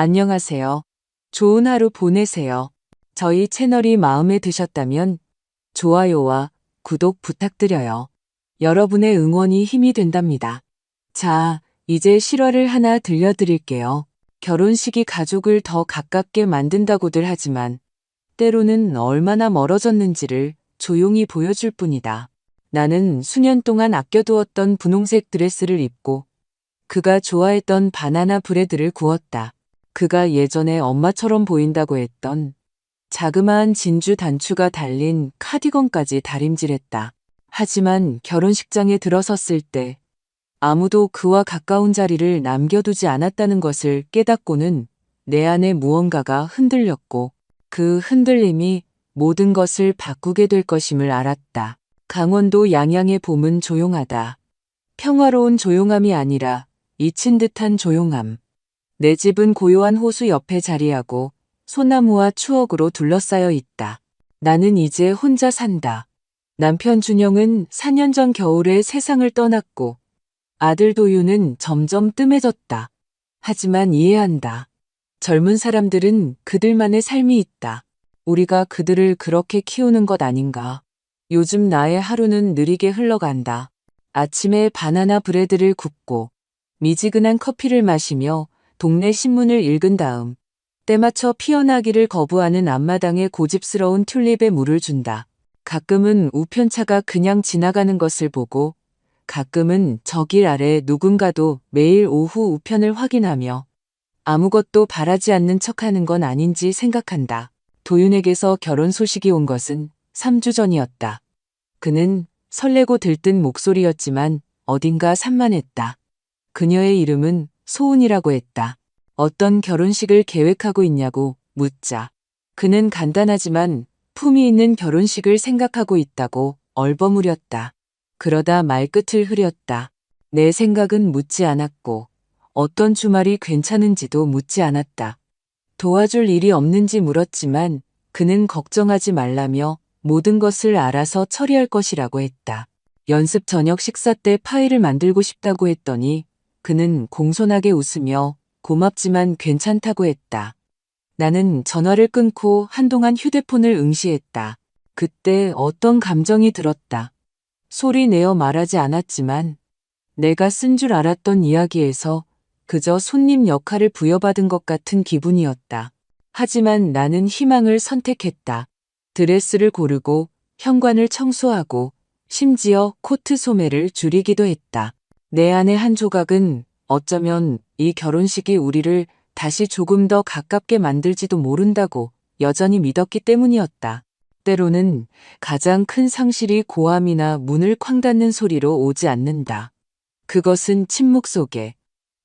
안녕하세요. 좋은 하루 보내세요. 저희 채널이 마음에 드셨다면 좋아요와 구독 부탁드려요. 여러분의 응원이 힘이 된답니다. 자, 이제 실화를 하나 들려드릴게요. 결혼식이 가족을 더 가깝게 만든다고들 하지만 때로는 얼마나 멀어졌는지를 조용히 보여줄 뿐이다. 나는 수년 동안 아껴두었던 분홍색 드레스를 입고 그가 좋아했던 바나나 브레드를 구웠다. 그가 예전에 엄마처럼 보인다고 했던 자그마한 진주 단추가 달린 카디건까지 다림질했다. 하지만 결혼식장에 들어섰을 때 아무도 그와 가까운 자리를 남겨두지 않았다는 것을 깨닫고는 내 안에 무언가가 흔들렸고 그 흔들림이 모든 것을 바꾸게 될 것임을 알았다. 강원도 양양의 봄은 조용하다. 평화로운 조용함이 아니라 잊힌 듯한 조용함. 내 집은 고요한 호수 옆에 자리하고 소나무와 추억으로 둘러싸여 있다. 나는 이제 혼자 산다. 남편 준영은 4년 전 겨울에 세상을 떠났고 아들 도윤은 점점 뜸해졌다. 하지만 이해한다. 젊은 사람들은 그들만의 삶이 있다. 우리가 그들을 그렇게 키우는 것 아닌가. 요즘 나의 하루는 느리게 흘러간다. 아침에 바나나 브레드를 굽고 미지근한 커피를 마시며 동네 신문을 읽은 다음 때맞춰 피어나기를 거부하는 앞마당에 고집스러운 튤립에 물을 준다. 가끔은 우편차가 그냥 지나가는 것을 보고 가끔은 저 길 아래 누군가도 매일 오후 우편을 확인하며 아무것도 바라지 않는 척하는 건 아닌지 생각한다. 도윤에게서 결혼 소식이 온 것은 3주 전이었다. 그는 설레고 들뜬 목소리였지만 어딘가 산만했다. 그녀의 이름은 소은이라고 했다. 어떤 결혼식을 계획하고 있냐고 묻자. 그는 간단하지만 품위 있는 결혼식을 생각하고 있다고 얼버무렸다. 그러다 말끝을 흐렸다. 내 생각은 묻지 않았고 어떤 주말이 괜찮은지도 묻지 않았다. 도와줄 일이 없는지 물었지만 그는 걱정하지 말라며 모든 것을 알아서 처리할 것이라고 했다. 연습 저녁 식사 때 파일을 만들고 싶다고 했더니 그는 공손하게 웃으며 고맙지만 괜찮다고 했다. 나는 전화를 끊고 한동안 휴대폰을 응시했다. 그때 어떤 감정이 들었다. 소리 내어 말하지 않았지만 내가 쓴 줄 알았던 이야기에서 그저 손님 역할을 부여받은 것 같은 기분이었다. 하지만 나는 희망을 선택했다. 드레스를 고르고 현관을 청소하고 심지어 코트 소매를 줄이기도 했다. 내 안의 한 조각은 어쩌면 이 결혼식이 우리를 다시 조금 더 가깝게 만들지도 모른다고 여전히 믿었기 때문이었다. 때로는 가장 큰 상실이 고함이나 문을 쾅 닫는 소리로 오지 않는다. 그것은 침묵 속에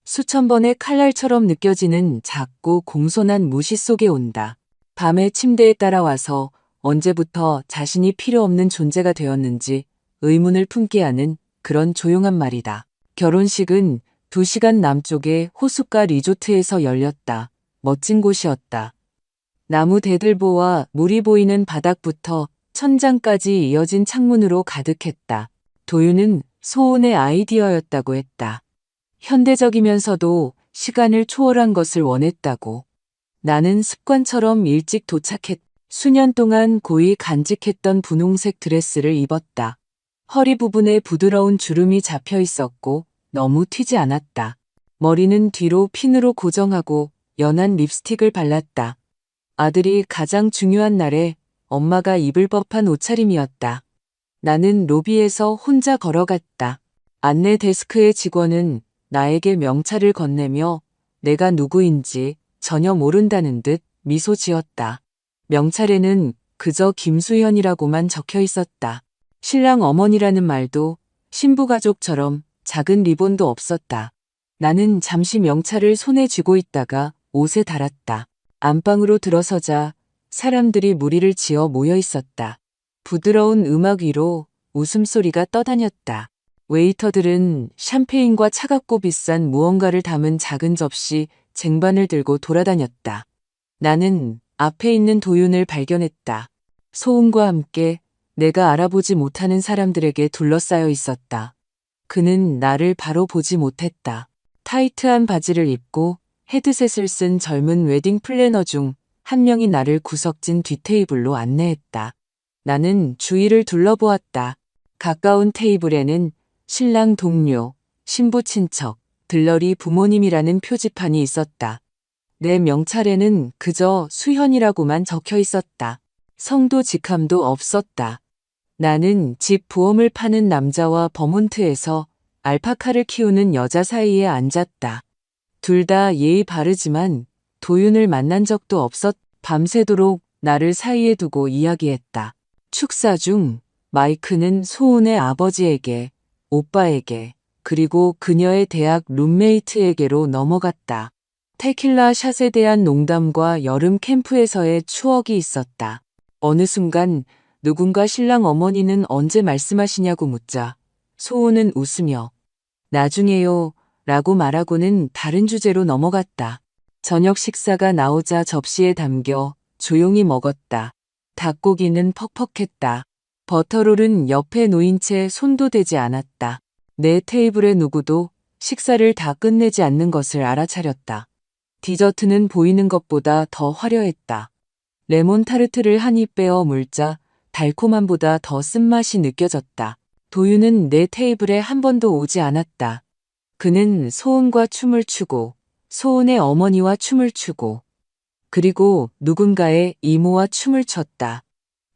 수천 번의 칼날처럼 느껴지는 작고 공손한 무시 속에 온다. 밤에 침대에 따라와서 언제부터 자신이 필요 없는 존재가 되었는지 의문을 품게 하는 그런 조용한 말이다. 결혼식은 2시간 남쪽의 호숫가 리조트에서 열렸다. 멋진 곳이었다. 나무 대들보와 물이 보이는 바닥부터 천장까지 이어진 창문으로 가득했다. 도윤은 소은의 아이디어였다고 했다. 현대적이면서도 시간을 초월한 것을 원했다고. 나는 습관처럼 일찍 도착했다. 수년 동안 고이 간직했던 분홍색 드레스를 입었다. 허리 부분에 부드러운 주름이 잡혀 있었고 너무 튀지 않았다. 머리는 뒤로 핀으로 고정하고 연한 립스틱을 발랐다. 아들이 가장 중요한 날에 엄마가 입을 법한 옷차림이었다. 나는 로비에서 혼자 걸어갔다. 안내 데스크의 직원은 나에게 명찰을 건네며 내가 누구인지 전혀 모른다는 듯 미소 지었다. 명찰에는 그저 김수현이라고만 적혀 있었다. 신랑 어머니라는 말도 신부가족처럼 작은 리본도 없었다. 나는 잠시 명찰을 손에 쥐고 있다가 옷에 달았다. 안방으로 들어서자 사람들이 무리를 지어 모여 있었다. 부드러운 음악 위로 웃음소리가 떠다녔다. 웨이터들은 샴페인과 차갑고 비싼 무언가를 담은 작은 접시 쟁반을 들고 돌아다녔다. 나는 앞에 있는 도윤을 발견했다. 소음과 함께 내가 알아보지 못하는 사람들에게 둘러싸여 있었다. 그는 나를 바로 보지 못했다. 타이트한 바지를 입고 헤드셋을 쓴 젊은 웨딩 플래너 중 한 명이 나를 구석진 뒷테이블로 안내했다. 나는 주위를 둘러보았다. 가까운 테이블에는 신랑 동료, 신부 친척, 들러리 부모님이라는 표지판이 있었다. 내 명찰에는 그저 수현이라고만 적혀 있었다. 성도 직함도 없었다. 나는 집 부엄을 파는 남자와 버몬트에서 알파카를 키우는 여자 사이에 앉았다. 둘 다 예의 바르지만 도윤을 만난 적도 없었. 밤새도록 나를 사이에 두고 이야기했다. 축사 중 마이크는 소은의 아버지에게, 오빠에게, 그리고 그녀의 대학 룸메이트에게로 넘어갔다. 테킬라 샷에 대한 농담과 여름 캠프에서의 추억이 있었다. 어느 순간 누군가 신랑 어머니는 언제 말씀하시냐고 묻자 소은은 웃으며 나중에요 라고 말하고는 다른 주제로 넘어갔다. 저녁 식사가 나오자 접시에 담겨 조용히 먹었다. 닭고기는 퍽퍽했다. 버터롤은 옆에 놓인 채 손도 대지 않았다. 내 테이블의 누구도 식사를 다 끝내지 않는 것을 알아차렸다. 디저트는 보이는 것보다 더 화려했다. 레몬 타르트를 한 입 빼어 물자 달콤함보다 더 쓴맛이 느껴졌다. 도윤은 내 테이블에 한 번도 오지 않았다. 그는 소은과 춤을 추고 소은의 어머니와 춤을 추고 그리고 누군가의 이모와 춤을 췄다.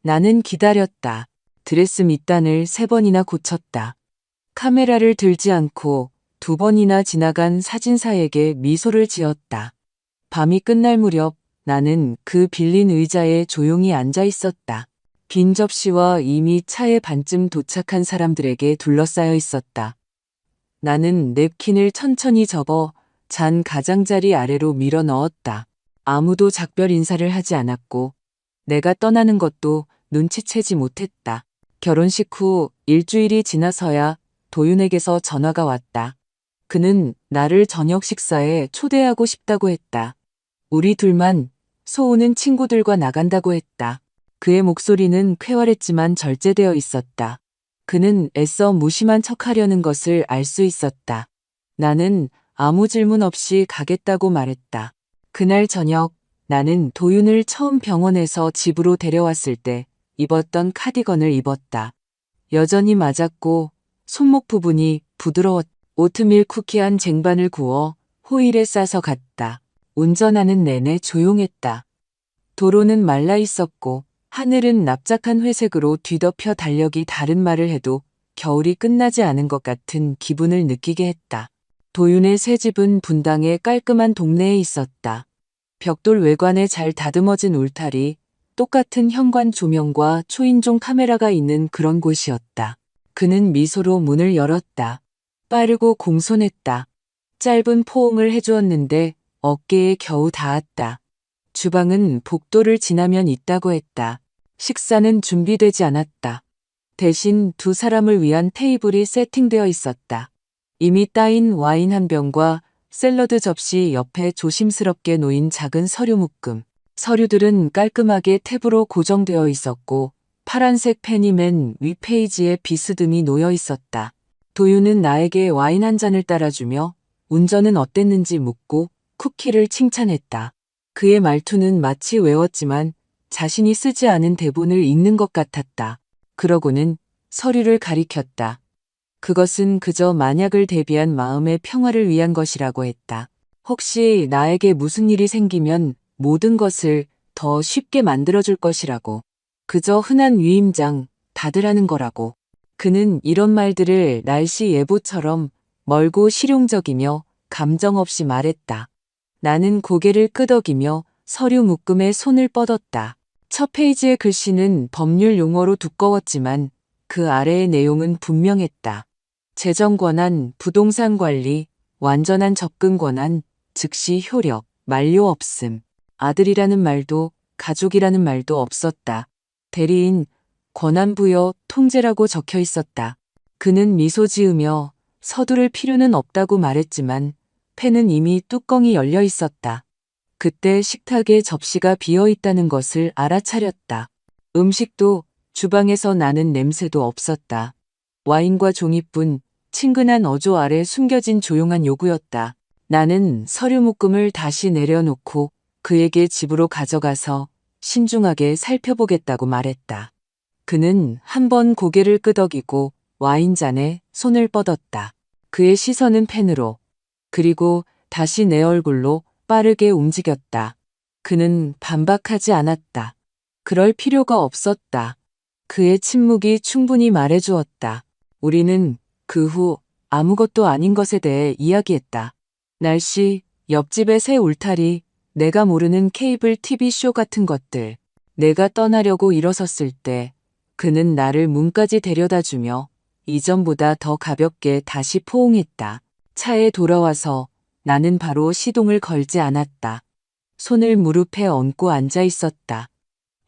나는 기다렸다. 드레스 밑단을 3번이나 고쳤다. 카메라를 들지 않고 2번이나 지나간 사진사에게 미소를 지었다. 밤이 끝날 무렵 나는 그 빌린 의자에 조용히 앉아 있었다. 빈 접시와 이미 차에 반쯤 도착한 사람들에게 둘러싸여 있었다. 나는 냅킨을 천천히 접어 잔 가장자리 아래로 밀어 넣었다. 아무도 작별 인사를 하지 않았고 내가 떠나는 것도 눈치채지 못했다. 결혼식 후 일주일이 지나서야 도윤에게서 전화가 왔다. 그는 나를 저녁 식사에 초대하고 싶다고 했다. 우리 둘만, 소은은 친구들과 나간다고 했다. 그의 목소리는 쾌활했지만 절제되어 있었다. 그는 애써 무심한 척하려는 것을 알 수 있었다. 나는 아무 질문 없이 가겠다고 말했다. 그날 저녁 나는 도윤을 처음 병원에서 집으로 데려왔을 때 입었던 카디건을 입었다. 여전히 맞았고 손목 부분이 부드러웠. 오트밀 쿠키 한 쟁반을 구워 호일에 싸서 갔다. 운전하는 내내 조용했다. 도로는 말라 있었고 하늘은 납작한 회색으로 뒤덮여 달력이 다른 말을 해도 겨울이 끝나지 않은 것 같은 기분을 느끼게 했다. 도윤의 새 집은 분당의 깔끔한 동네에 있었다. 벽돌 외관에 잘 다듬어진 울타리, 똑같은 현관 조명과 초인종 카메라가 있는 그런 곳이었다. 그는 미소로 문을 열었다. 빠르고 공손했다. 짧은 포옹을 해주었는데 어깨에 겨우 닿았다. 주방은 복도를 지나면 있다고 했다. 식사는 준비되지 않았다. 대신 두 사람을 위한 테이블이 세팅되어 있었다. 이미 따인 와인 한 병과 샐러드 접시 옆에 조심스럽게 놓인 작은 서류 묶음. 서류들은 깔끔하게 탭으로 고정되어 있었고 파란색 펜이 맨 위 페이지에 비스듬히 놓여 있었다. 도윤은 나에게 와인 한 잔을 따라주며 운전은 어땠는지 묻고 쿠키를 칭찬했다. 그의 말투는 마치 외웠지만 자신이 쓰지 않은 대본을 읽는 것 같았다. 그러고는 서류를 가리켰다. 그것은 그저 만약을 대비한 마음의 평화를 위한 것이라고 했다. 혹시 나에게 무슨 일이 생기면 모든 것을 더 쉽게 만들어줄 것이라고. 그저 흔한 위임장, 다들 하는 거라고. 그는 이런 말들을 날씨 예보처럼 멀고 실용적이며 감정 없이 말했다. 나는 고개를 끄덕이며 서류 묶음에 손을 뻗었다. 첫 페이지의 글씨는 법률 용어로 두꺼웠지만 그 아래의 내용은 분명했다. 재정 권한, 부동산 관리, 완전한 접근 권한, 즉시 효력, 만료 없음. 아들이라는 말도 가족이라는 말도 없었다. 대리인, 권한 부여, 통제라고 적혀 있었다. 그는 미소 지으며 서두를 필요는 없다고 말했지만 펜은 이미 뚜껑이 열려 있었다. 그때 식탁에 접시가 비어 있다는 것을 알아차렸다. 음식도 주방에서 나는 냄새도 없었다. 와인과 종이뿐 친근한 어조 아래 숨겨진 조용한 요구였다. 나는 서류 묶음을 다시 내려놓고 그에게 집으로 가져가서 신중하게 살펴보겠다고 말했다. 그는 한 번 고개를 끄덕이고 와인잔에 손을 뻗었다. 그의 시선은 펜으로, 그리고 다시 내 얼굴로 빠르게 움직였다. 그는 반박하지 않았다. 그럴 필요가 없었다. 그의 침묵이 충분히 말해주었다. 우리는 그 후 아무것도 아닌 것에 대해 이야기했다. 날씨, 옆집의 새 울타리, 내가 모르는 케이블 TV 쇼 같은 것들. 내가 떠나려고 일어섰을 때 그는 나를 문까지 데려다주며 이전보다 더 가볍게 다시 포옹했다. 차에 돌아와서 나는 바로 시동을 걸지 않았다. 손을 무릎에 얹고 앉아 있었다.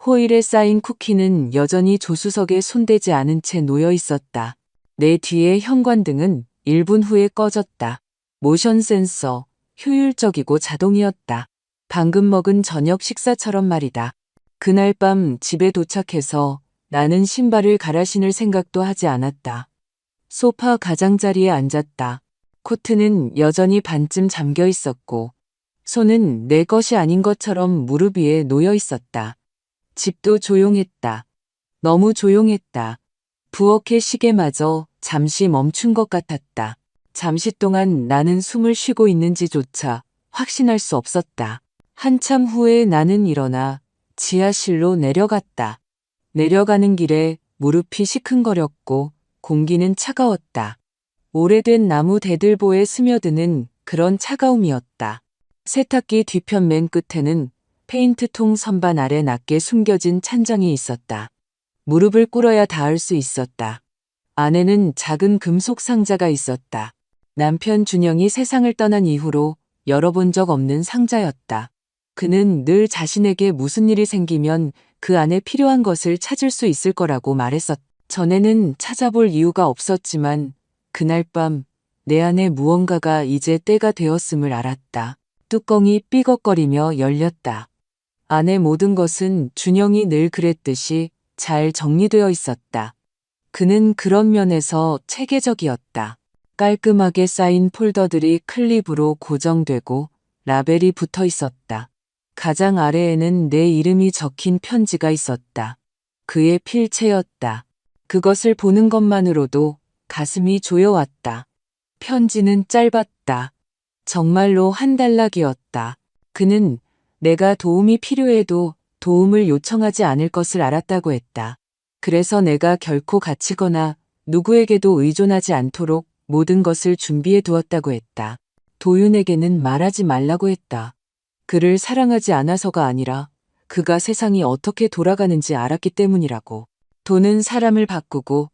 호일에 쌓인 쿠키는 여전히 조수석에 손대지 않은 채 놓여 있었다. 내 뒤의 현관등은 1분 후에 꺼졌다. 모션 센서, 효율적이고 자동이었다. 방금 먹은 저녁 식사처럼 말이다. 그날 밤 집에 도착해서 나는 신발을 갈아 신을 생각도 하지 않았다. 소파 가장자리에 앉았다. 코트는 여전히 반쯤 잠겨 있었고 손은 내 것이 아닌 것처럼 무릎 위에 놓여 있었다. 집도 조용했다. 너무 조용했다. 부엌의 시계마저 잠시 멈춘 것 같았다. 잠시 동안 나는 숨을 쉬고 있는지조차 확신할 수 없었다. 한참 후에 나는 일어나 지하실로 내려갔다. 내려가는 길에 무릎이 시큰거렸고 공기는 차가웠다. 오래된 나무 대들보에 스며드는 그런 차가움이었다. 세탁기 뒤편 맨 끝에는 페인트통 선반 아래 낮게 숨겨진 찬장이 있었다. 무릎을 꿇어야 닿을 수 있었다. 안에는 작은 금속 상자가 있었다. 남편 준영이 세상을 떠난 이후로 열어본 적 없는 상자였다. 그는 늘 자신에게 무슨 일이 생기면 그 안에 필요한 것을 찾을 수 있을 거라고 말했었다. 전에는 찾아볼 이유가 없었지만 그날 밤 내 안에 무언가가 이제 때가 되었음을 알았다. 뚜껑이 삐걱거리며 열렸다. 안에 모든 것은 준영이 늘 그랬듯이 잘 정리되어 있었다. 그는 그런 면에서 체계적이었다. 깔끔하게 쌓인 폴더들이 클립으로 고정되고 라벨이 붙어 있었다. 가장 아래에는 내 이름이 적힌 편지가 있었다. 그의 필체였다. 그것을 보는 것만으로도 가슴이 조여왔다. 편지는 짧았다. 정말로 한 단락이었다. 그는 내가 도움이 필요해도 도움을 요청하지 않을 것을 알았다고 했다. 그래서 내가 결코 갇히거나 누구에게도 의존하지 않도록 모든 것을 준비해 두었다고 했다. 도윤에게는 말하지 말라고 했다. 그를 사랑하지 않아서가 아니라 그가 세상이 어떻게 돌아가는지 알았기 때문이라고. 돈은 사람을 바꾸고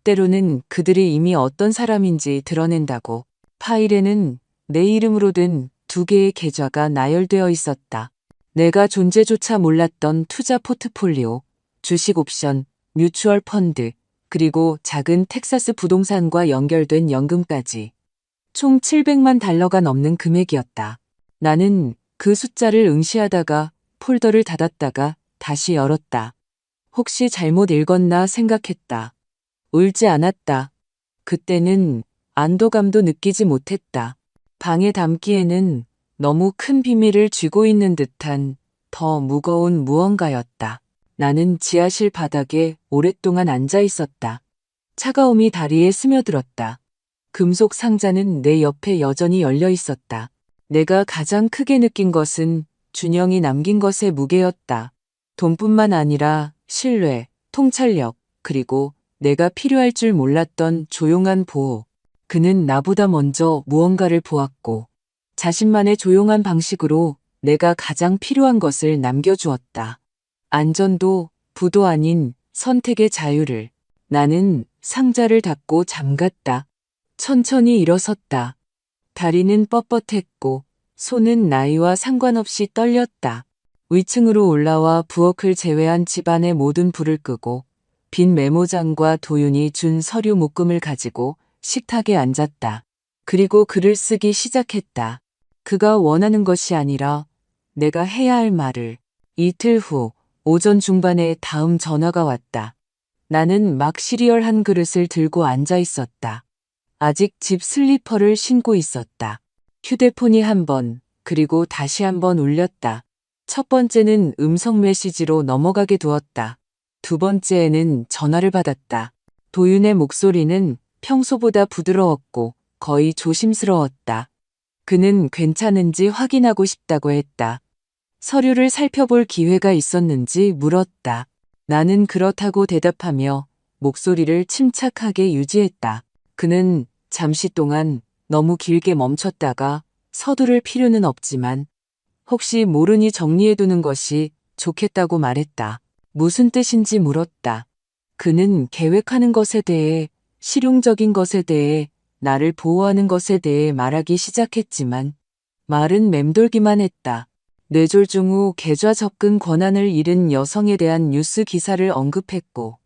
때로는 그들이 이미 어떤 사람인지 드러낸다고. 파일에는 내 이름으로 된 2개의 계좌가 나열되어 있었다. 내가 존재조차 몰랐던 투자 포트폴리오, 주식 옵션, 뮤추얼 펀드, 그리고 작은 텍사스 부동산과 연결된 연금까지. 총 700만 달러가 넘는 금액이었다. 나는 그 숫자를 응시하다가 폴더를 닫았다가 다시 열었다. 혹시 잘못 읽었나 생각했다. 울지 않았다. 그때는 안도감도 느끼지 못했다. 방에 담기에는 너무 큰 비밀을 쥐고 있는 듯한 더 무거운 무언가였다. 나는 지하실 바닥에 오랫동안 앉아 있었다. 차가움이 다리에 스며들었다. 금속 상자는 내 옆에 여전히 열려 있었다. 내가 가장 크게 느낀 것은 준영이 남긴 것의 무게였다. 돈뿐만 아니라 신뢰, 통찰력, 그리고 내가 필요할 줄 몰랐던 조용한 보호. 그는 나보다 먼저 무언가를 보았고 자신만의 조용한 방식으로 내가 가장 필요한 것을 남겨주었다. 안전도 부도 아닌 선택의 자유를. 나는 상자를 닫고 잠갔다. 천천히 일어섰다. 다리는 뻣뻣했고 손은 나이와 상관없이 떨렸다. 위층으로 올라와 부엌을 제외한 집안의 모든 불을 끄고 빈 메모장과 도윤이 준 서류 묶음을 가지고 식탁에 앉았다. 그리고 글을 쓰기 시작했다. 그가 원하는 것이 아니라 내가 해야 할 말을. 이틀 후 오전 중반에 다음 전화가 왔다. 나는 막 시리얼 한 그릇을 들고 앉아 있었다. 아직 집 슬리퍼를 신고 있었다. 휴대폰이 한 번, 그리고 다시 한 번 울렸다. 첫 번째는 음성 메시지로 넘어가게 두었다. 두 번째에는 전화를 받았다. 도윤의 목소리는 평소보다 부드러웠고 거의 조심스러웠다. 그는 괜찮은지 확인하고 싶다고 했다. 서류를 살펴볼 기회가 있었는지 물었다. 나는 그렇다고 대답하며 목소리를 침착하게 유지했다. 그는 잠시 동안 너무 길게 멈췄다가 서두를 필요는 없지만 혹시 모르니 정리해두는 것이 좋겠다고 말했다. 무슨 뜻인지 물었다. 그는 계획하는 것에 대해, 실용적인 것에 대해, 나를 보호하는 것에 대해 말하기 시작했지만 말은 맴돌기만 했다. 뇌졸중 후 계좌 접근 권한을 잃은 여성에 대한 뉴스 기사를 언급했고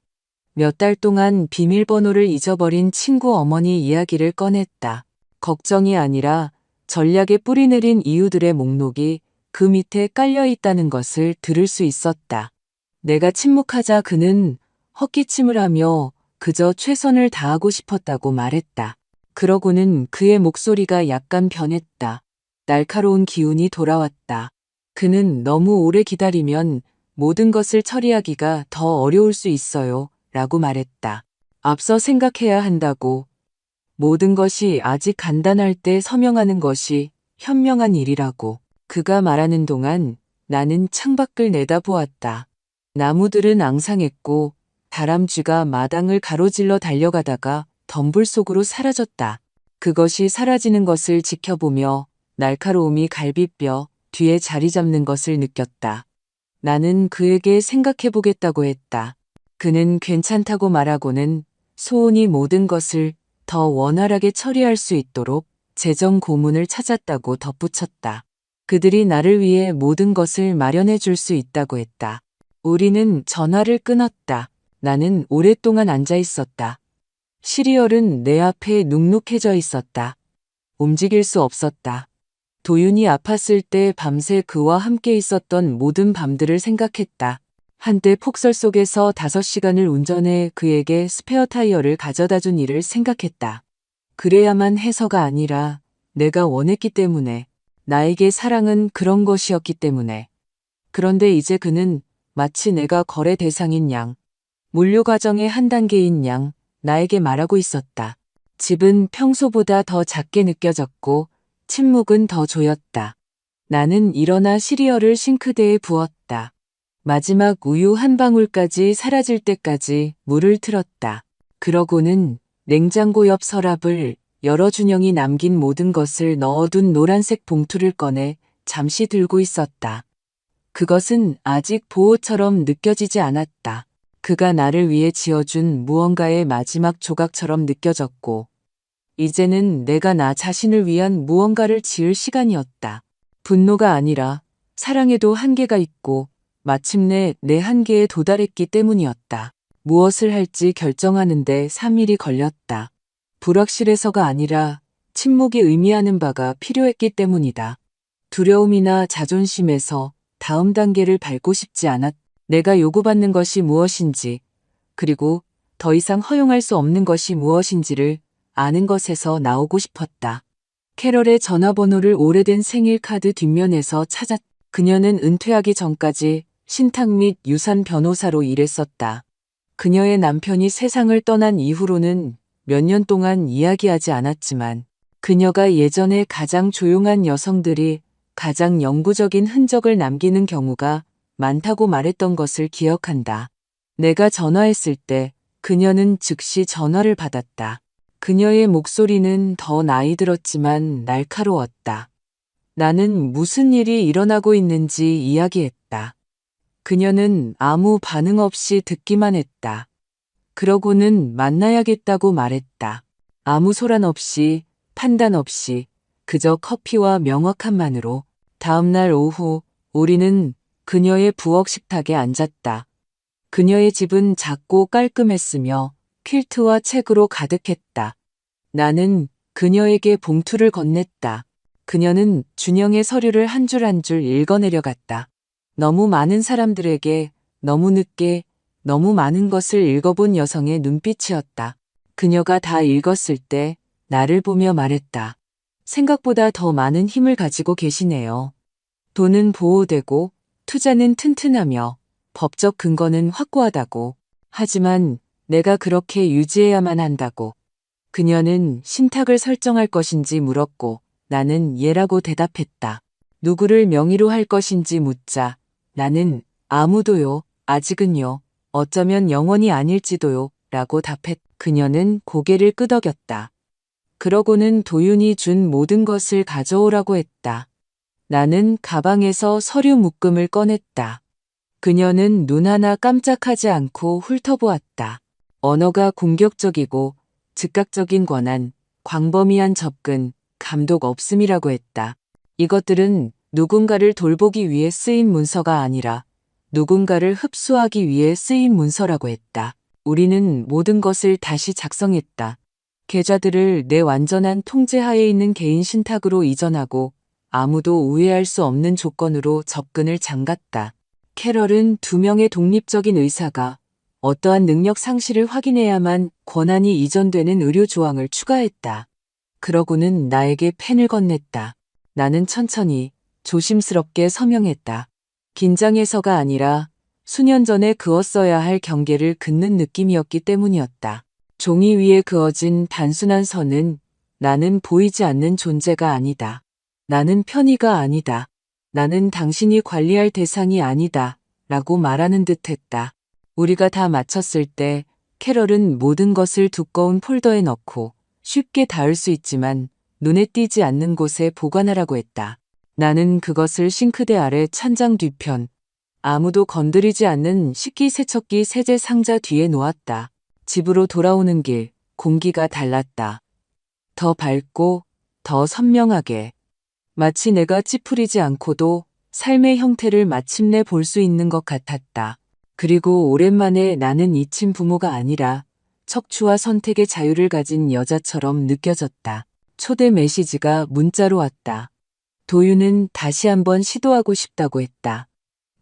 몇 달 동안 비밀번호를 잊어버린 친구 어머니 이야기를 꺼냈다. 걱정이 아니라 전략에 뿌리내린 이유들의 목록이 그 밑에 깔려 있다는 것을 들을 수 있었다. 내가 침묵하자 그는 헛기침을 하며 그저 최선을 다하고 싶었다고 말했다. 그러고는 그의 목소리가 약간 변했다. 날카로운 기운이 돌아왔다. 그는 너무 오래 기다리면 모든 것을 처리하기가 더 어려울 수 있어요. 라고 말했다. 앞서 생각해야 한다고. 모든 것이 아직 간단할 때 서명하는 것이 현명한 일이라고. 그가 말하는 동안 나는 창밖을 내다보았다. 나무들은 앙상했고 다람쥐가 마당을 가로질러 달려가다가 덤불 속으로 사라졌다. 그것이 사라지는 것을 지켜보며 날카로움이 갈비뼈 뒤에 자리 잡는 것을 느꼈다. 나는 그에게 생각해보겠다고 했다. 그는 괜찮다고 말하고는 소원이 모든 것을 더 원활하게 처리할 수 있도록 재정 고문을 찾았다고 덧붙였다. 그들이 나를 위해 모든 것을 마련해 줄 수 있다고 했다. 우리는 전화를 끊었다. 나는 오랫동안 앉아 있었다. 시리얼은 내 앞에 눅눅해져 있었다. 움직일 수 없었다. 도윤이 아팠을 때 밤새 그와 함께 있었던 모든 밤들을 생각했다. 한때 폭설 속에서 5시간을 운전해 그에게 스페어 타이어를 가져다 준 일을 생각했다. 그래야만 해서가 아니라 내가 원했기 때문에, 나에게 사랑은 그런 것이었기 때문에. 그런데 이제 그는 마치 내가 거래 대상인 양, 물류 과정의 한 단계인 양, 나에게 말하고 있었다. 집은 평소보다 더 작게 느껴졌고 침묵은 더 조였다. 나는 일어나 시리얼을 싱크대에 부었다. 마지막 우유 한 방울까지 사라질 때까지 물을 틀었다. 그러고는 냉장고 옆 서랍을 여러 준영이 남긴 모든 것을 넣어둔 노란색 봉투를 꺼내 잠시 들고 있었다. 그것은 아직 보호처럼 느껴지지 않았다. 그가 나를 위해 지어준 무언가의 마지막 조각처럼 느껴졌고 이제는 내가 나 자신을 위한 무언가를 지을 시간이었다. 분노가 아니라 사랑에도 한계가 있고 마침내 내 한계에 도달했기 때문이었다. 무엇을 할지 결정하는데 3일이 걸렸다. 불확실해서가 아니라 침묵이 의미하는 바가 필요했기 때문이다. 두려움이나 자존심에서 다음 단계를 밟고 싶지 않았. 내가 요구받는 것이 무엇인지, 그리고 더 이상 허용할 수 없는 것이 무엇인지를 아는 것에서 나오고 싶었다. 캐럴의 전화번호를 오래된 생일 카드 뒷면에서 찾았. 그녀는 은퇴하기 전까지 신탁 및 유산 변호사로 일했었다. 그녀의 남편이 세상을 떠난 이후로는 몇 년 동안 이야기하지 않았지만 그녀가 예전에 가장 조용한 여성들이 가장 영구적인 흔적을 남기는 경우가 많다고 말했던 것을 기억한다. 내가 전화했을 때 그녀는 즉시 전화를 받았다. 그녀의 목소리는 더 나이 들었지만 날카로웠다. 나는 무슨 일이 일어나고 있는지 이야기했다. 그녀는 아무 반응 없이 듣기만 했다. 그러고는 만나야겠다고 말했다. 아무 소란 없이, 판단 없이, 그저 커피와 명확함만으로. 다음 날 오후 우리는 그녀의 부엌 식탁에 앉았다. 그녀의 집은 작고 깔끔했으며 퀼트와 책으로 가득했다. 나는 그녀에게 봉투를 건넸다. 그녀는 준영의 서류를 한 줄 한 줄 읽어내려갔다. 너무 많은 사람들에게 너무 늦게 너무 많은 것을 읽어본 여성의 눈빛이었다. 그녀가 다 읽었을 때 나를 보며 말했다. 생각보다 더 많은 힘을 가지고 계시네요. 돈은 보호되고 투자는 튼튼하며 법적 근거는 확고하다고. 하지만 내가 그렇게 유지해야만 한다고. 그녀는 신탁을 설정할 것인지 물었고 나는 예라고 대답했다. 누구를 명의로 할 것인지 묻자 나는 아무도요, 아직은요, 어쩌면 영원히 아닐지도요 라고 답했. 그녀는 고개를 끄덕였다. 그러고는 도윤이 준 모든 것을 가져오라고 했다. 나는 가방에서 서류 묶음을 꺼냈다. 그녀는 눈 하나 깜짝하지 않고 훑어보았다. 언어가 공격적이고 즉각적인 권한, 광범위한 접근, 감독 없음이라고 했다. 이것들은 누군가를 돌보기 위해 쓰인 문서가 아니라 누군가를 흡수하기 위해 쓰인 문서라고 했다. 우리는 모든 것을 다시 작성했다. 계좌들을 내 완전한 통제하에 있는 개인 신탁으로 이전하고 아무도 우회할 수 없는 조건으로 접근을 잠갔다. 캐럴은 2명의 독립적인 의사가 어떠한 능력 상실을 확인해야만 권한이 이전되는 의료 조항을 추가했다. 그러고는 나에게 펜을 건넸다. 나는 천천히 조심스럽게 서명했다. 긴장해서가 아니라 수년 전에 그었어야 할 경계를 긋는 느낌이었기 때문이었다. 종이 위에 그어진 단순한 선은 나는 보이지 않는 존재가 아니다. 나는 편의가 아니다. 나는 당신이 관리할 대상이 아니다. 라고 말하는 듯 했다. 우리가 다 마쳤을 때 캐럴은 모든 것을 두꺼운 폴더에 넣고 쉽게 닿을 수 있지만 눈에 띄지 않는 곳에 보관하라고 했다. 나는 그것을 싱크대 아래 찬장 뒤편, 아무도 건드리지 않는 식기세척기 세제 상자 뒤에 놓았다. 집으로 돌아오는 길, 공기가 달랐다. 더 밝고 더 선명하게. 마치 내가 찌푸리지 않고도 삶의 형태를 마침내 볼 수 있는 것 같았다. 그리고 오랜만에 나는 잊힌 부모가 아니라 척추와 선택의 자유를 가진 여자처럼 느껴졌다. 초대 메시지가 문자로 왔다. 도윤은 다시 한번 시도하고 싶다고 했다.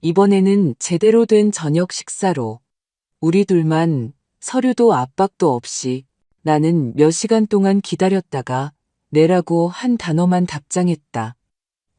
이번에는 제대로 된 저녁 식사로. 우리 둘만 서류도 압박도 없이. 나는 몇 시간 동안 기다렸다가 내라고 한 단어만 답장했다.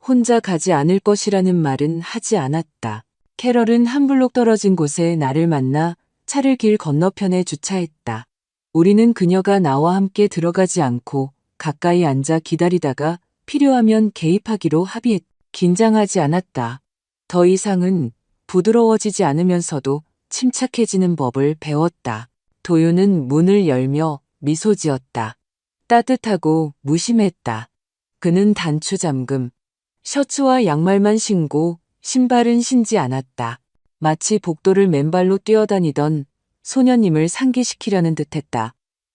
혼자 가지 않을 것이라는 말은 하지 않았다. 캐럴은 한 블록 떨어진 곳에 나를 만나 차를 길 건너편에 주차했다. 우리는 그녀가 나와 함께 들어가지 않고 가까이 앉아 기다리다가 필요하면 개입하기로 합의했다. 긴장하지 않았다. 더 이상은 부드러워지지 않으면서도 침착해지는 법을 배웠다. 도윤은 문을 열며 미소 지었다. 따뜻하고 무심했다. 그는 단추 잠금, 셔츠와 양말만 신고 신발은 신지 않았다. 마치 복도를 맨발로 뛰어다니던 소녀님을 상기시키려는 듯했다.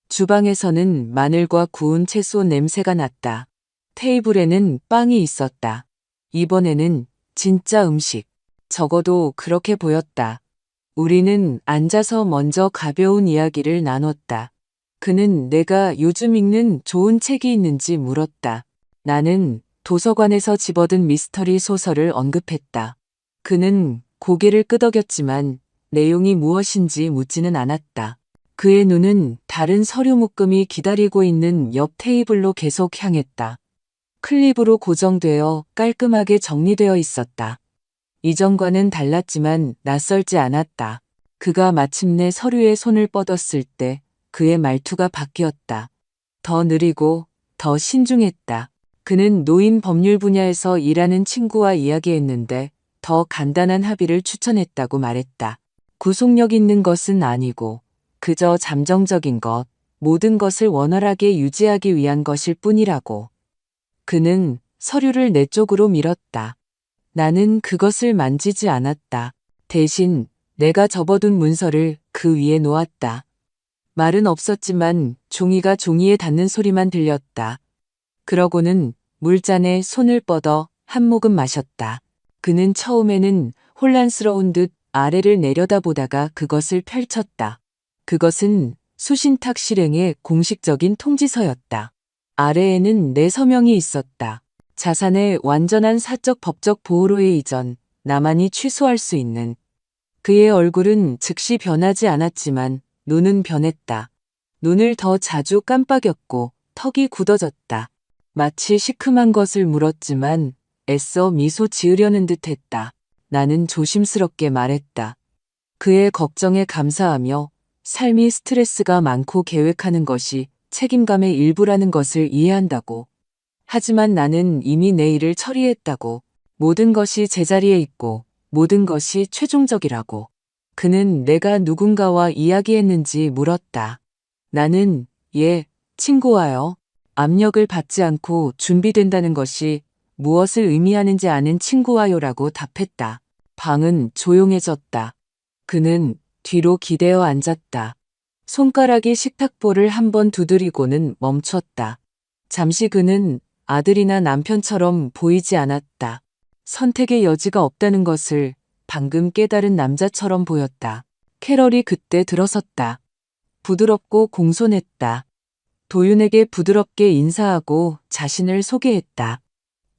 주방에서는 마늘과 구운 채소 냄새가 났다. 테이블에는 빵이 있었다. 이번에는 진짜 음식. 적어도 그렇게 보였다. 우리는 앉아서 먼저 가벼운 이야기를 나눴다. 그는 내가 요즘 읽는 좋은 책이 있는지 물었다. 나는 도서관에서 집어든 미스터리 소설을 언급했다. 그는 고개를 끄덕였지만 내용이 무엇인지 묻지는 않았다. 그의 눈은 다른 서류 묶음이 기다리고 있는 옆 테이블로 계속 향했다. 클립으로 고정되어 깔끔하게 정리되어 있었다. 이전과는 달랐지만 낯설지 않았다. 그가 마침내 서류에 손을 뻗었을 때 그의 말투가 바뀌었다. 더 느리고 더 신중했다. 그는 노인 법률 분야에서 일하는 친구와 이야기했는데 더 간단한 합의를 추천했다고 말했다. 구속력 있는 것은 아니고 그저 잠정적인 것, 모든 것을 원활하게 유지하기 위한 것일 뿐이라고. 그는 서류를 내 쪽으로 밀었다. 나는 그것을 만지지 않았다. 대신 내가 접어둔 문서를 그 위에 놓았다. 말은 없었지만 종이가 종이에 닿는 소리만 들렸다. 그러고는 물잔에 손을 뻗어 한 모금 마셨다. 그는 처음에는 혼란스러운 듯 아래를 내려다보다가 그것을 펼쳤다. 그것은 수신탁 실행의 공식적인 통지서였다. 아래에는 내 서명이 있었다. 자산의 완전한 사적 법적 보호로의 이전, 나만이 취소할 수 있는. 그의 얼굴은 즉시 변하지 않았지만 눈은 변했다. 눈을 더 자주 깜빡였고 턱이 굳어졌다. 마치 시큼한 것을 물었지만 애써 미소 지으려는 듯 했다. 나는 조심스럽게 말했다. 그의 걱정에 감사하며 삶이 스트레스가 많고 계획하는 것이 책임감의 일부라는 것을 이해한다고. 하지만 나는 이미 내 일을 처리했다고. 모든 것이 제자리에 있고 모든 것이 최종적이라고. 그는 내가 누군가와 이야기했는지 물었다. 나는 예, 친구와요. 압력을 받지 않고 준비된다는 것이 무엇을 의미하는지 아는 친구와요라고 답했다. 방은 조용해졌다. 그는 뒤로 기대어 앉았다. 손가락이 식탁볼을 한번 두드리고는 멈췄다. 잠시 그는 아들이나 남편처럼 보이지 않았다. 선택의 여지가 없다는 것을 방금 깨달은 남자처럼 보였다. 캐럴이 그때 들어섰다. 부드럽고 공손했다. 도윤에게 부드럽게 인사하고 자신을 소개했다.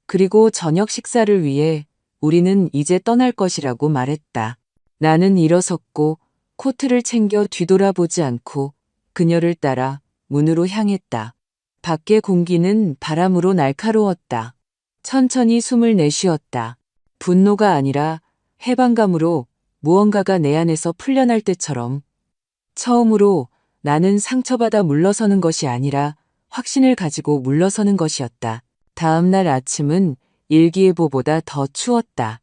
그리고 저녁 식사를 위해 우리는 이제 떠날 것이라고 말했다. 나는 일어섰고 코트를 챙겨 뒤돌아보지 않고 그녀를 따라 문으로 향했다. 밖의 공기는 바람으로 날카로웠다. 천천히 숨을 내쉬었다. 분노가 아니라 해방감으로 무언가가 내 안에서 풀려날 때처럼. 처음으로 나는 상처받아 물러서는 것이 아니라 확신을 가지고 물러서는 것이었다. 다음 날 아침은 일기예보보다 더 추웠다.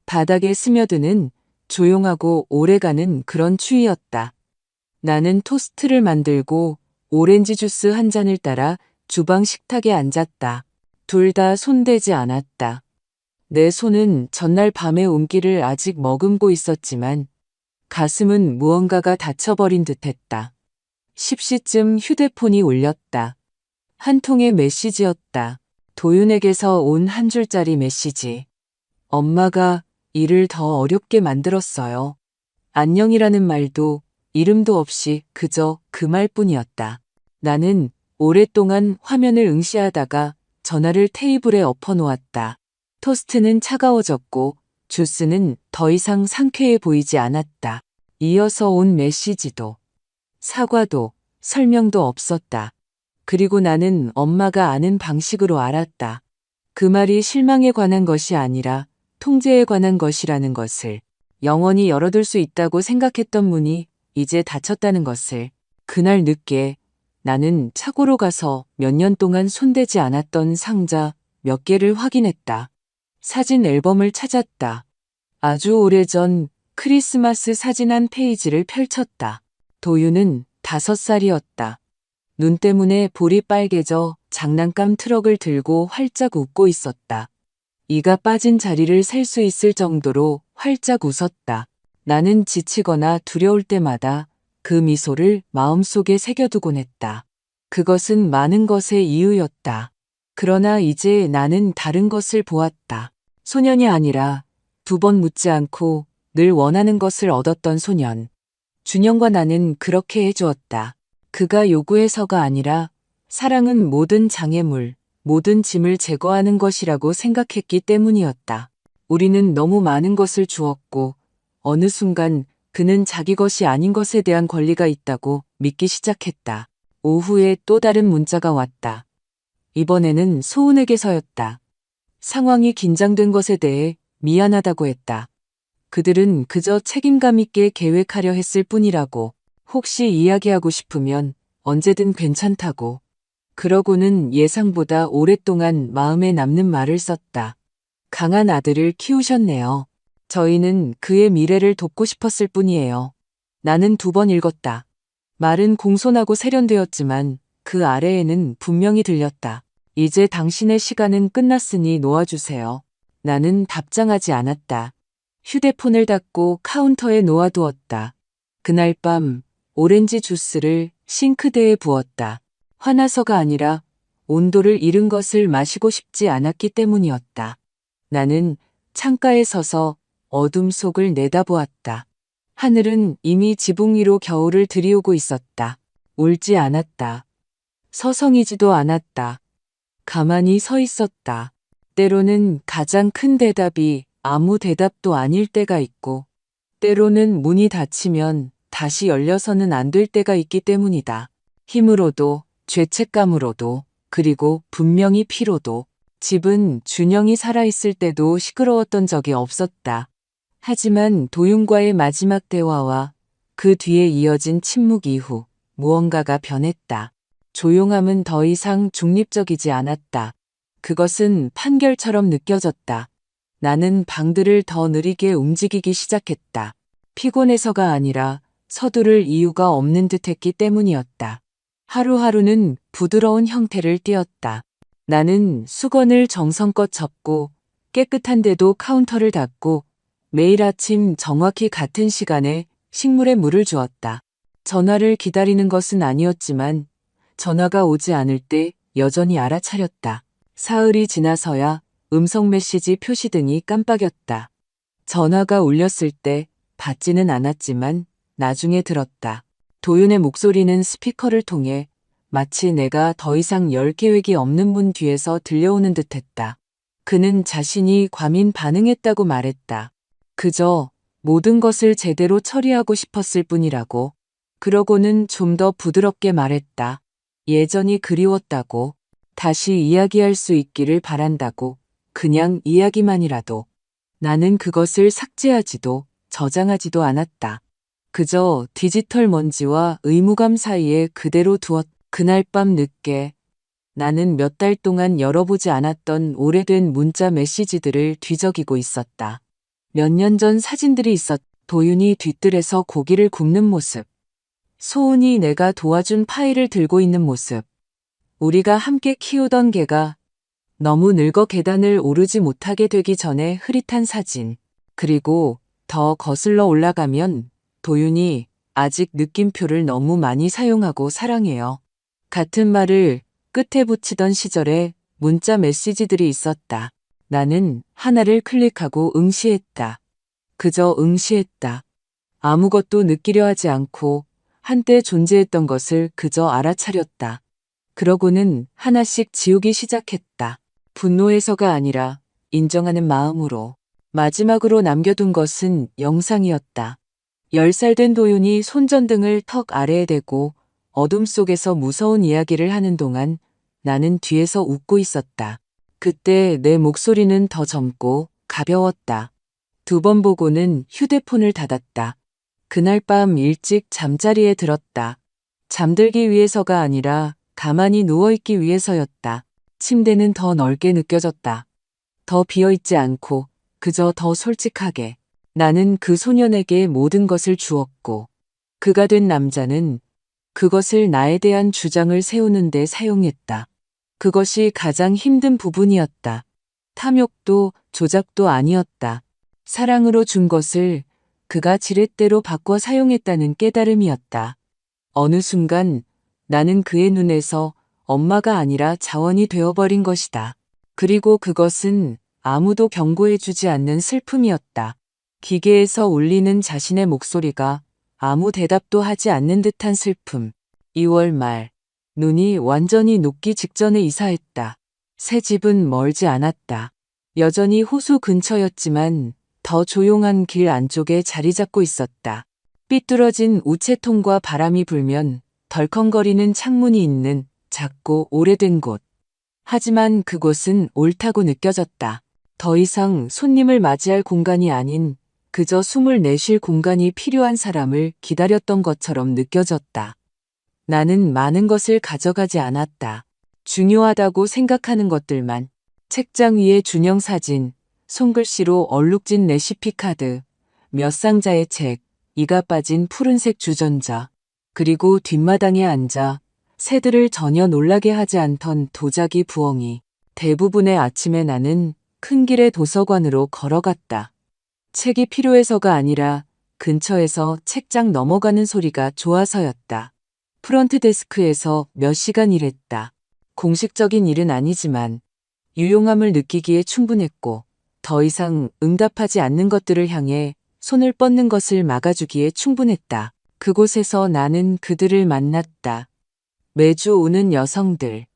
바닥에 스며드는 조용하고 오래가는 그런 추위였다. 나는 토스트를 만들고 오렌지 주스 한 잔을 따라 주방 식탁에 앉았다. 둘 다 손대지 않았다. 내 손은 전날 밤의 온기를 아직 머금고 있었지만 가슴은 무언가가 닫혀버린 듯했다. 10시쯤 휴대폰이 울렸다. 한 통의 메시지였다. 도윤에게서 온 한 줄짜리 메시지. 엄마가 일을 더 어렵게 만들었어요. 안녕이라는 말도 이름도 없이 그저 그 말뿐이었다. 나는 오랫동안 화면을 응시하다가 전화를 테이블에 엎어놓았다. 토스트는 차가워졌고 주스는 더 이상 상쾌해 보이지 않았다. 이어서 온 메시지도 사과도 설명도 없었다. 그리고 나는 엄마가 아는 방식으로 알았다. 그 말이 실망에 관한 것이 아니라 통제에 관한 것이라는 것을. 영원히 열어둘 수 있다고 생각했던 문이 이제 닫혔다는 것을. 그날 늦게 나는 차고로 가서 몇 년 동안 손대지 않았던 상자 몇 개를 확인했다. 사진 앨범을 찾았다. 아주 오래전 크리스마스 사진 한 페이지를 펼쳤다. 도윤은 5살이었다. 눈 때문에 볼이 빨개져 장난감 트럭을 들고 활짝 웃고 있었다. 이가 빠진 자리를 셀 수 있을 정도로 활짝 웃었다. 나는 지치거나 두려울 때마다 그 미소를 마음속에 새겨두곤 했다. 그것은 많은 것의 이유였다. 그러나 이제 나는 다른 것을 보았다. 소년이 아니라 2번 묻지 않고 늘 원하는 것을 얻었던 소년. 준영과 나는 그렇게 해주었다. 그가 요구해서가 아니라 사랑은 모든 장애물, 모든 짐을 제거하는 것이라고 생각했기 때문이었다. 우리는 너무 많은 것을 주었고 어느 순간 그는 자기 것이 아닌 것에 대한 권리가 있다고 믿기 시작했다. 오후에 또 다른 문자가 왔다. 이번에는 소은에게서였다. 상황이 긴장된 것에 대해 미안하다고 했다. 그들은 그저 책임감 있게 계획하려 했을 뿐이라고. 혹시 이야기하고 싶으면 언제든 괜찮다고. 그러고는 예상보다 오랫동안 마음에 남는 말을 썼다. 강한 아들을 키우셨네요. 저희는 그의 미래를 돕고 싶었을 뿐이에요. 나는 2번 읽었다. 말은 공손하고 세련되었지만 그 아래에는 분명히 들렸다. 이제 당신의 시간은 끝났으니 놓아주세요. 나는 답장하지 않았다. 휴대폰을 닫고 카운터에 놓아두었다. 그날 밤 오렌지 주스를 싱크대에 부었다. 화나서가 아니라 온도를 잃은 것을 마시고 싶지 않았기 때문이었다. 나는 창가에 서서 어둠 속을 내다보았다. 하늘은 이미 지붕 위로 겨울을 들이오고 있었다. 울지 않았다. 서성이지도 않았다. 가만히 서 있었다. 때로는 가장 큰 대답이 아무 대답도 아닐 때가 있고, 때로는 문이 닫히면 다시 열려서는 안 될 때가 있기 때문이다. 힘으로도 죄책감으로도. 그리고 분명히 피로도. 집은 준영이 살아있을 때도 시끄러웠던 적이 없었다. 하지만 도윤과의 마지막 대화와 그 뒤에 이어진 침묵 이후 무언가가 변했다. 조용함은 더 이상 중립적이지 않았다. 그것은 판결처럼 느껴졌다. 나는 방들을 더 느리게 움직이기 시작했다. 피곤해서가 아니라 서두를 이유가 없는 듯했기 때문이었다. 하루하루는 부드러운 형태를 띄었다. 나는 수건을 정성껏 접고 깨끗한데도 카운터를 닦고 매일 아침 정확히 같은 시간에 식물에 물을 주었다. 전화를 기다리는 것은 아니었지만 전화가 오지 않을 때 여전히 알아차렸다. 사흘이 지나서야 음성 메시지 표시등이 깜빡였다. 전화가 울렸을 때 받지는 않았지만 나중에 들었다. 도윤의 목소리는 스피커를 통해 마치 내가 더 이상 열 계획이 없는 문 뒤에서 들려오는 듯했다. 그는 자신이 과민 반응했다고 말했다. 그저 모든 것을 제대로 처리하고 싶었을 뿐이라고. 그러고는 좀 더 부드럽게 말했다. 예전이 그리웠다고. 다시 이야기할 수 있기를 바란다고. 그냥 이야기만이라도. 나는 그것을 삭제하지도 저장하지도 않았다. 그저 디지털 먼지와 의무감 사이에 그대로 두었다. 그날 밤 늦게 나는 몇 달 동안 열어보지 않았던 오래된 문자 메시지들을 뒤적이고 있었다. 몇 년 전 사진들이 있었. 도윤이 뒤뜰에서 고기를 굽는 모습. 소은이 내가 도와준 파일을 들고 있는 모습. 우리가 함께 키우던 개가 너무 늙어 계단을 오르지 못하게 되기 전에 흐릿한 사진. 그리고 더 거슬러 올라가면 도윤이 아직 느낌표를 너무 많이 사용하고 사랑해요. 같은 말을 끝에 붙이던 시절에 문자 메시지들이 있었다. 나는 하나를 클릭하고 응시했다. 그저 응시했다. 아무것도 느끼려 하지 않고 한때 존재했던 것을 그저 알아차렸다. 그러고는 하나씩 지우기 시작했다. 분노해서가 아니라 인정하는 마음으로. 마지막으로 남겨둔 것은 영상이었다. 10살 된 도윤이 손전등을 턱 아래에 대고 어둠 속에서 무서운 이야기를 하는 동안 나는 뒤에서 웃고 있었다. 그때 내 목소리는 더 젊고 가벼웠다. 2번 보고는 휴대폰을 닫았다. 그날 밤 일찍 잠자리에 들었다. 잠들기 위해서가 아니라 가만히 누워있기 위해서였다. 침대는 더 넓게 느껴졌다. 더 비어있지 않고 그저 더 솔직하게. 나는 그 소년에게 모든 것을 주었고 그가 된 남자는 그것을 나에 대한 주장을 세우는 데 사용했다. 그것이 가장 힘든 부분이었다. 탐욕도 조작도 아니었다. 사랑으로 준 것을 그가 지렛대로 바꿔 사용했다는 깨달음이었다. 어느 순간 나는 그의 눈에서 엄마가 아니라 자원이 되어버린 것이다. 그리고 그것은 아무도 경고해주지 않는 슬픔이었다. 기계에서 울리는 자신의 목소리가 아무 대답도 하지 않는 듯한 슬픔. 2월 말, 눈이 완전히 녹기 직전에 이사했다. 새 집은 멀지 않았다. 여전히 호수 근처였지만 더 조용한 길 안쪽에 자리 잡고 있었다. 삐뚤어진 우체통과 바람이 불면 덜컹거리는 창문이 있는 작고 오래된 곳. 하지만 그곳은 옳다고 느껴졌다. 더 이상 손님을 맞이할 공간이 아닌 그저 숨을 내쉴 공간이 필요한 사람을 기다렸던 것처럼 느껴졌다. 나는 많은 것을 가져가지 않았다. 중요하다고 생각하는 것들만. 책장 위에 준영 사진, 손글씨로 얼룩진 레시피 카드, 몇 상자의 책, 이가 빠진 푸른색 주전자, 그리고 뒷마당에 앉아 새들을 전혀 놀라게 하지 않던 도자기 부엉이. 대부분의 아침에 나는 큰 길의 도서관으로 걸어갔다. 책이 필요해서가 아니라 근처에서 책장 넘어가는 소리가 좋아서였다. 프런트 데스크에서 몇 시간 일했다. 공식적인 일은 아니지만 유용함을 느끼기에 충분했고 더 이상 응답하지 않는 것들을 향해 손을 뻗는 것을 막아주기에 충분했다. 그곳에서 나는 그들을 만났다. 매주 오는 여성들.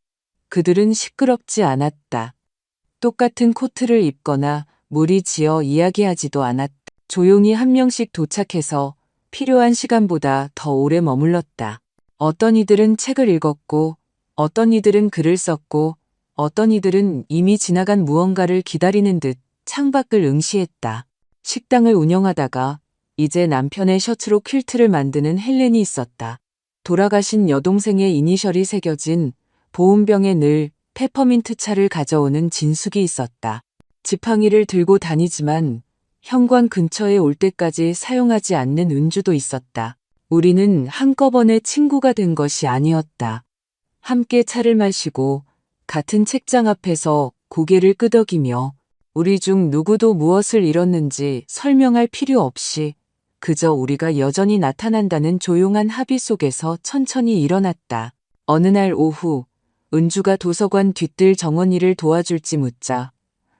그들은 시끄럽지 않았다. 똑같은 코트를 입거나 무리지어 이야기하지도 않았다. 조용히 한 명씩 도착해서 필요한 시간보다 더 오래 머물렀다. 어떤 이들은 책을 읽었고 어떤 이들은 글을 썼고 어떤 이들은 이미 지나간 무언가를 기다리는 듯 창밖을 응시했다. 식당을 운영하다가 이제 남편의 셔츠로 퀼트를 만드는 헬렌이 있었다. 돌아가신 여동생의 이니셜이 새겨진 보온병에 늘 페퍼민트 차를 가져오는 진숙이 있었다. 지팡이를 들고 다니지만 현관 근처에 올 때까지 사용하지 않는 은주도 있었다. 우리는 한꺼번에 친구가 된 것이 아니었다. 함께 차를 마시고 같은 책장 앞에서 고개를 끄덕이며 우리 중 누구도 무엇을 잃었는지 설명할 필요 없이 그저 우리가 여전히 나타난다는 조용한 합의 속에서 천천히 일어났다. 어느 날 오후 은주가 도서관 뒤뜰 정원이를 도와줄지 묻자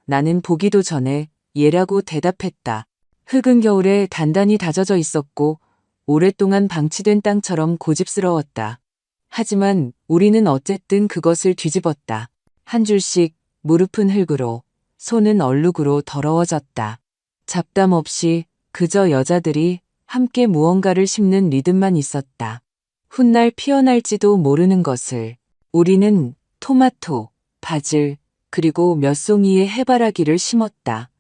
나는 보기도 전에 예라고 대답했다. 흙은 겨울에 단단히 다져져 있었고 오랫동안 방치된 땅처럼 고집스러웠다. 하지만 우리는 어쨌든 그것을 뒤집었다. 한 줄씩 무릎은 흙으로, 손은 얼룩으로 더러워졌다. 잡담 없이 그저 여자들이 함께 무언가를 심는 리듬만 있었다. 훗날 피어날지도 모르는 것을. 우리는 토마토, 바질, 그리고 몇 송이의 해바라기를 심었다.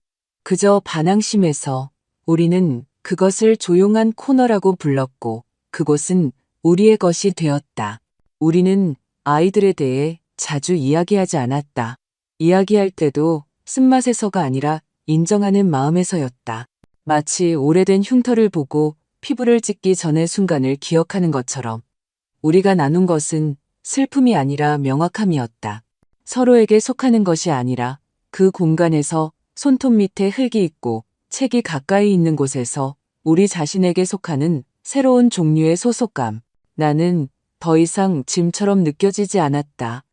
그저 반항심에서 우리는 그것을 조용한 코너라고 불렀고 그곳은 우리의 것이 되었다. 우리는 아이들에 대해 자주 이야기하지 않았다. 이야기할 때도 쓴맛에서가 아니라 인정하는 마음에서였다. 마치 오래된 흉터를 보고 피부를 찍기 전의 순간을 기억하는 것처럼 우리가 나눈 것은 슬픔이 아니라 명확함이었다. 서로에게 속하는 것이 아니라 그 공간에서 손톱 밑에 흙이 있고 책이 가까이 있는 곳에서 우리 자신에게 속하는 새로운 종류의 소속감. 나는 더 이상 짐처럼 느껴지지 않았다.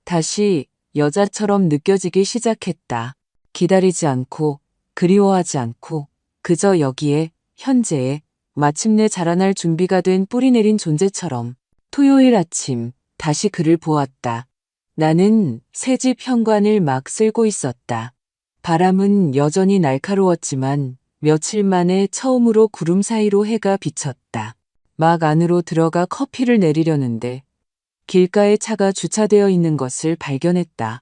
다시 여자처럼 느껴지기 시작했다. 기다리지 않고 그리워하지 않고 그저 여기에 현재에 마침내 자라날 준비가 된 뿌리 내린 존재처럼. 토요일 아침 다시 그를 보았다. 나는 새집 현관을 막 쓸고 있었다. 바람은 여전히 날카로웠지만 며칠 만에 처음으로 구름 사이로 해가 비쳤다. 막 안으로 들어가 커피를 내리려는데 길가에 차가 주차되어 있는 것을 발견했다.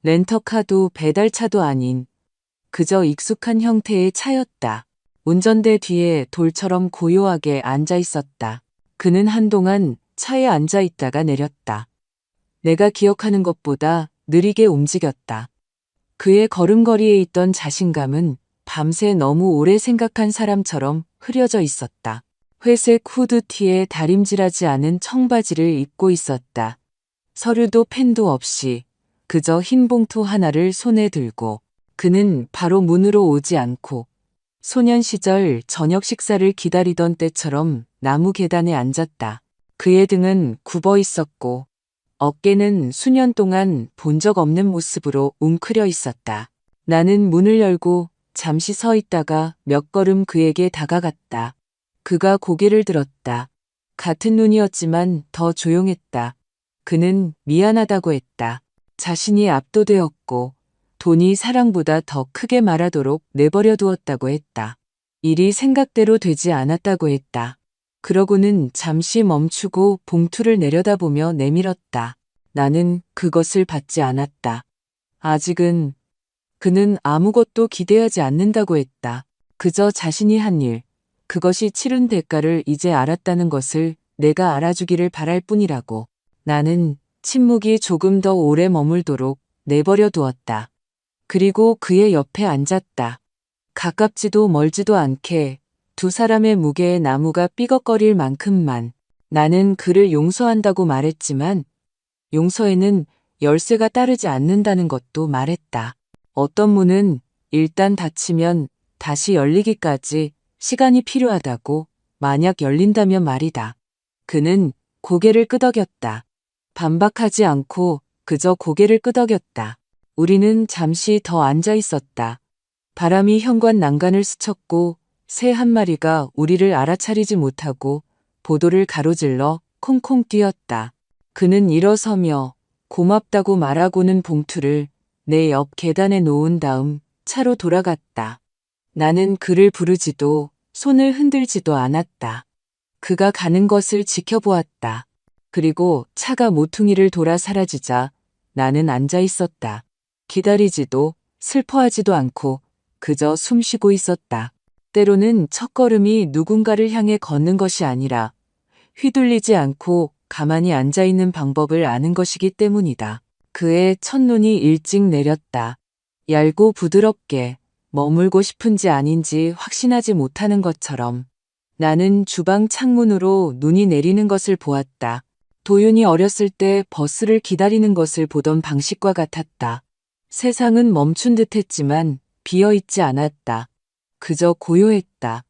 렌터카도 배달차도 아닌 그저 익숙한 형태의 차였다. 운전대 뒤에 돌처럼 고요하게 앉아 있었다. 그는 한동안 차에 앉아 있다가 내렸다. 내가 기억하는 것보다 느리게 움직였다. 그의 걸음걸이에 있던 자신감은 밤새 너무 오래 생각한 사람처럼 흐려져 있었다. 회색 후드티에 다림질하지 않은 청바지를 입고 있었다. 서류도 펜도 없이 그저 흰 봉투 하나를 손에 들고 그는 바로 문으로 오지 않고 소년 시절 저녁 식사를 기다리던 때처럼 나무 계단에 앉았다. 그의 등은 굽어 있었고 어깨는 수년 동안 본 적 없는 모습으로 웅크려 있었다. 나는 문을 열고 잠시 서 있다가 몇 걸음 그에게 다가갔다. 그가 고개를 들었다. 같은 눈이었지만 더 조용했다. 그는 미안하다고 했다. 자신이 압도되었고 돈이 사랑보다 더 크게 말하도록 내버려 두었다고 했다. 일이 생각대로 되지 않았다고 했다. 그러고는 잠시 멈추고 봉투를 내려다보며 내밀었다. 나는 그것을 받지 않았다. 아직은. 그는 아무것도 기대하지 않는다고 했다. 그저 자신이 한 일, 그것이 치른 대가를 이제 알았다는 것을 내가 알아주기를 바랄 뿐이라고. 나는 침묵이 조금 더 오래 머물도록 내버려 두었다. 그리고 그의 옆에 앉았다. 가깝지도 멀지도 않게 두 사람의 무게에 나무가 삐걱거릴 만큼만. 나는 그를 용서한다고 말했지만 용서에는 열쇠가 따르지 않는다는 것도 말했다. 어떤 문은 일단 닫히면 다시 열리기까지 시간이 필요하다고. 만약 열린다면 말이다. 그는 고개를 끄덕였다. 반박하지 않고 그저 고개를 끄덕였다. 우리는 잠시 더 앉아 있었다. 바람이 현관 난간을 스쳤고 새 한 마리가 우리를 알아차리지 못하고 보도를 가로질러 콩콩 뛰었다. 그는 일어서며 고맙다고 말하고는 봉투를 내 옆 계단에 놓은 다음 차로 돌아갔다. 나는 그를 부르지도 손을 흔들지도 않았다. 그가 가는 것을 지켜보았다. 그리고 차가 모퉁이를 돌아 사라지자 나는 앉아 있었다. 기다리지도 슬퍼하지도 않고 그저 숨 쉬고 있었다. 때로는 첫걸음이 누군가를 향해 걷는 것이 아니라 휘둘리지 않고 가만히 앉아 있는 방법을 아는 것이기 때문이다. 그의 첫눈이 일찍 내렸다. 얇고 부드럽게 머물고 싶은지 아닌지 확신하지 못하는 것처럼 나는 주방 창문으로 눈이 내리는 것을 보았다. 도윤이 어렸을 때 버스를 기다리는 것을 보던 방식과 같았다. 세상은 멈춘 듯 했지만 비어 있지 않았다. 그저 고요했다.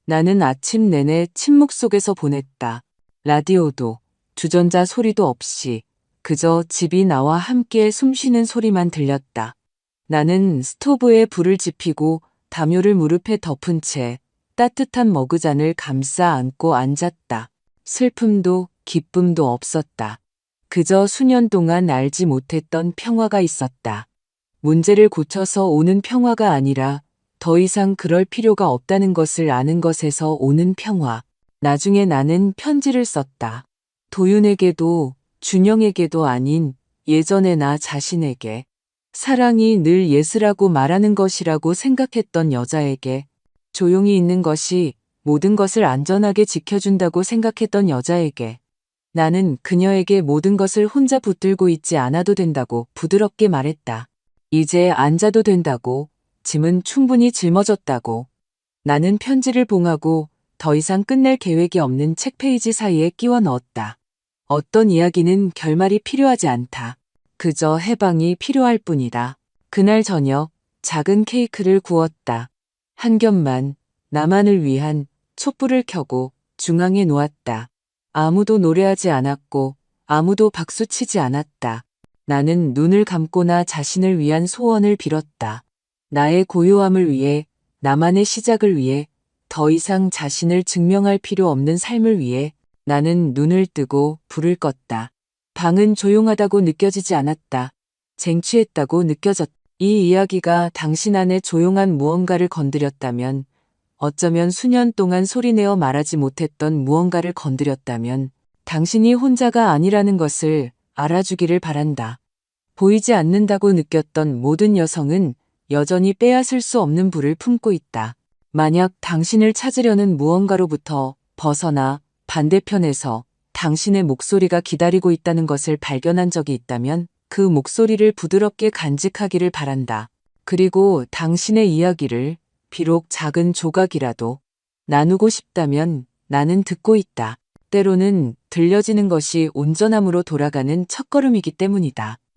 나는 아침 내내 침묵 속에서 보냈다. 라디오도 주전자 소리도 없이 그저 집이 나와 함께 숨쉬는 소리만 들렸다. 나는 스토브에 불을 지피고 담요를 무릎에 덮은 채 따뜻한 머그잔을 감싸 안고 앉았다. 슬픔도 기쁨도 없었다. 그저 수년 동안 알지 못했던 평화가 있었다. 문제를 고쳐서 오는 평화가 아니라 더 이상 그럴 필요가 없다는 것을 아는 것에서 오는 평화. 나중에 나는 편지를 썼다. 도윤에게도 준영에게도 아닌 예전의 나 자신에게. 사랑이 늘 예스라고 말하는 것이라고 생각했던 여자에게. 조용히 있는 것이 모든 것을 안전하게 지켜준다고 생각했던 여자에게. 나는 그녀에게 모든 것을 혼자 붙들고 있지 않아도 된다고 부드럽게 말했다. 이제 앉아도 된다고, 짐은 충분히 짊어졌다고. 나는 편지를 봉하고 더 이상 끝낼 계획이 없는 책 페이지 사이에 끼워 넣었다. 어떤 이야기는 결말이 필요하지 않다. 그저 해방이 필요할 뿐이다. 그날 저녁 작은 케이크를 구웠다. 한 겹만 나만을 위한 촛불을 켜고 중앙에 놓았다. 아무도 노래하지 않았고 아무도 박수치지 않았다. 나는 눈을 감고 나 자신을 위한 소원을 빌었다. 나의 고요함을 위해, 나만의 시작을 위해, 더 이상 자신을 증명할 필요 없는 삶을 위해 나는 눈을 뜨고 불을 껐다. 방은 조용하다고 느껴지지 않았다. 쟁취했다고 느껴졌다. 이 이야기가 당신 안에 조용한 무언가를 건드렸다면, 어쩌면 수년 동안 소리내어 말하지 못했던 무언가를 건드렸다면, 당신이 혼자가 아니라는 것을 알아주기를 바란다. 보이지 않는다고 느꼈던 모든 여성은 여전히 빼앗을 수 없는 불을 품고 있다. 만약 당신을 찾으려는 무언가로부터 벗어나 반대편에서 당신의 목소리가 기다리고 있다는 것을 발견한 적이 있다면 그 목소리를 부드럽게 간직하기를 바란다. 그리고 당신의 이야기를 비록 작은 조각이라도 나누고 싶다면 나는 듣고 있다. 때로는 들려지는 것이 온전함으로 돌아가는 첫걸음이기 때문이다.